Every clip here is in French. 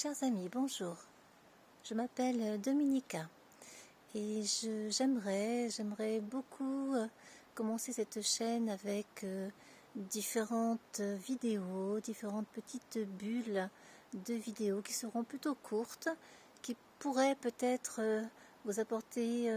Chers amis, bonjour. Je m'appelle Dominica et j'aimerais beaucoup commencer cette chaîne avec différentes vidéos, différentes petites bulles de vidéos qui seront plutôt courtes, qui pourraient peut-être vous apporter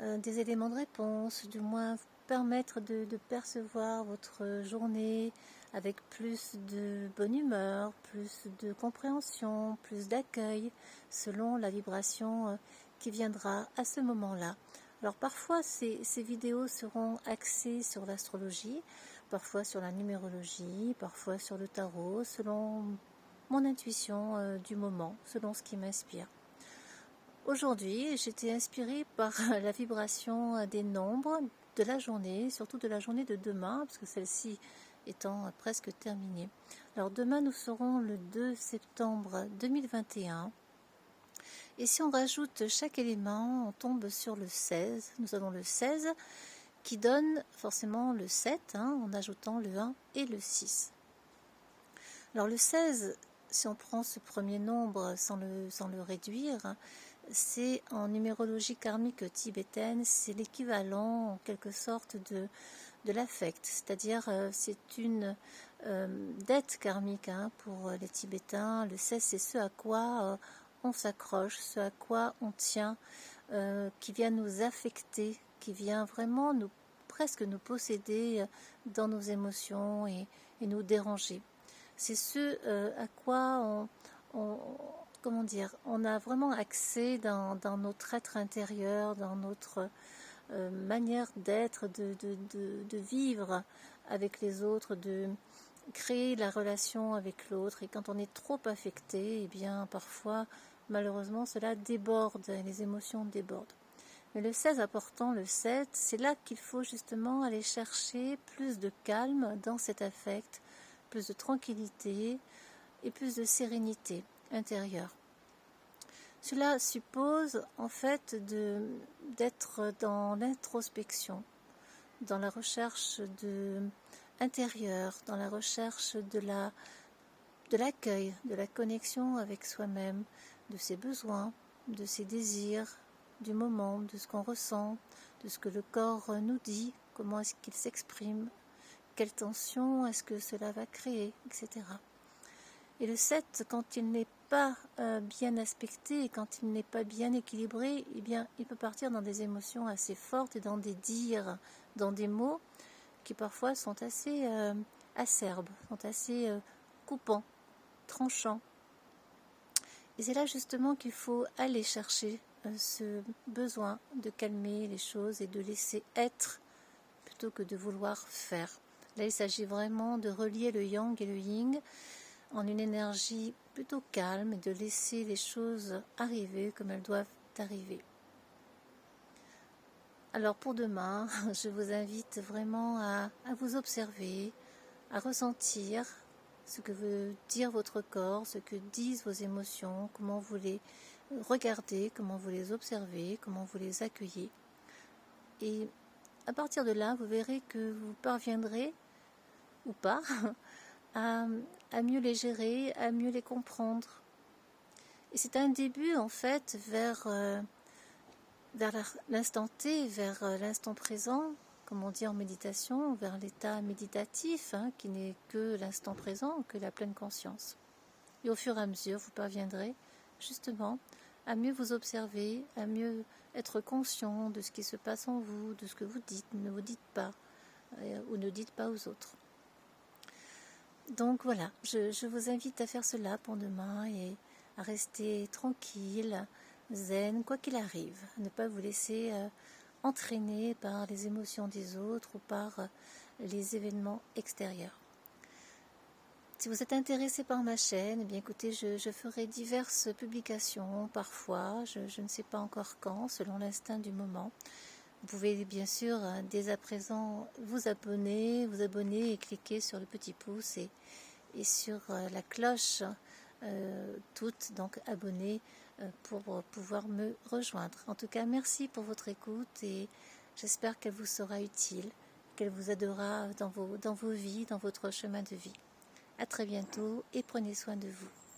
des éléments de réponse, du moins vous permettre de percevoir votre journée avec plus de bonne humeur, plus de compréhension, plus d'accueil, selon la vibration qui viendra à ce moment-là. Alors parfois ces vidéos seront axées sur l'astrologie, parfois sur la numérologie, parfois sur le tarot, selon mon intuition du moment, selon ce qui m'inspire. Aujourd'hui, j'étais inspirée par la vibration des nombres de la journée, surtout de la journée de demain, parce que celle-ci étant presque terminée. Alors demain, nous serons le 2 septembre 2021. Et si on rajoute chaque élément, on tombe sur le 16. Nous avons le 16 qui donne forcément le 7, en ajoutant le 1 et le 6. Alors le 16, si on prend ce premier nombre sans le réduire, c'est en numérologie karmique tibétaine, c'est l'équivalent en quelque sorte de l'affect, c'est-à-dire c'est une dette karmique pour les Tibétains. Le 16, c'est ce à quoi on s'accroche, ce à quoi on tient, qui vient nous affecter, qui vient vraiment presque nous posséder dans nos émotions et nous déranger. C'est ce à quoi on a vraiment accès dans notre être intérieur, dans notre manière d'être, de vivre avec les autres, de créer la relation avec l'autre. Et quand on est trop affecté, eh bien parfois, malheureusement, cela déborde, les émotions débordent. Mais le 16 apportant le 7, c'est là qu'il faut justement aller chercher plus de calme dans cet affect, plus de tranquillité et plus de sérénité intérieure. Cela suppose en fait d'être dans l'introspection, dans la recherche intérieure, dans la recherche de l'accueil, de la connexion avec soi-même, de ses besoins, de ses désirs, du moment, de ce qu'on ressent, de ce que le corps nous dit, comment est-ce qu'il s'exprime, quelle tension est-ce que cela va créer, etc. Et le 7, quand il n'est pas bien aspecté et quand il n'est pas bien équilibré, eh bien, il peut partir dans des émotions assez fortes et dans des dires, dans des mots qui parfois sont assez acerbes, sont assez coupants, tranchants. Et c'est là justement qu'il faut aller chercher ce besoin de calmer les choses et de laisser être plutôt que de vouloir faire. Là, il s'agit vraiment de relier le yang et le yin en une énergie plutôt calme et de laisser les choses arriver comme elles doivent arriver. Alors pour demain, je vous invite vraiment à vous observer, à ressentir ce que veut dire votre corps, ce que disent vos émotions, comment vous les regardez, comment vous les observez, comment vous les accueillez. Et à partir de là, vous verrez que vous parviendrez, ou pas, à mieux les gérer, à mieux les comprendre. Et c'est un début en fait vers l'instant T, vers l'instant présent, comme on dit en méditation, vers l'état méditatif, qui n'est que l'instant présent, que la pleine conscience. Et au fur et à mesure, vous parviendrez justement à mieux vous observer, à mieux être conscient de ce qui se passe en vous, de ce que vous dites, ne vous dites pas, ou ne dites pas aux autres. Donc voilà, je vous invite à faire cela pour demain et à rester tranquille, zen, quoi qu'il arrive, à ne pas vous laisser entraîner par les émotions des autres ou par les événements extérieurs. Si vous êtes intéressé par ma chaîne, eh bien écoutez, je ferai diverses publications parfois, je ne sais pas encore quand, selon l'instinct du moment. Vous pouvez bien sûr dès à présent vous abonner et cliquer sur le petit pouce et sur la cloche toutes, donc abonnez pour pouvoir me rejoindre. En tout cas, merci pour votre écoute et j'espère qu'elle vous sera utile, qu'elle vous aidera dans vos vies, dans votre chemin de vie. À très bientôt et prenez soin de vous.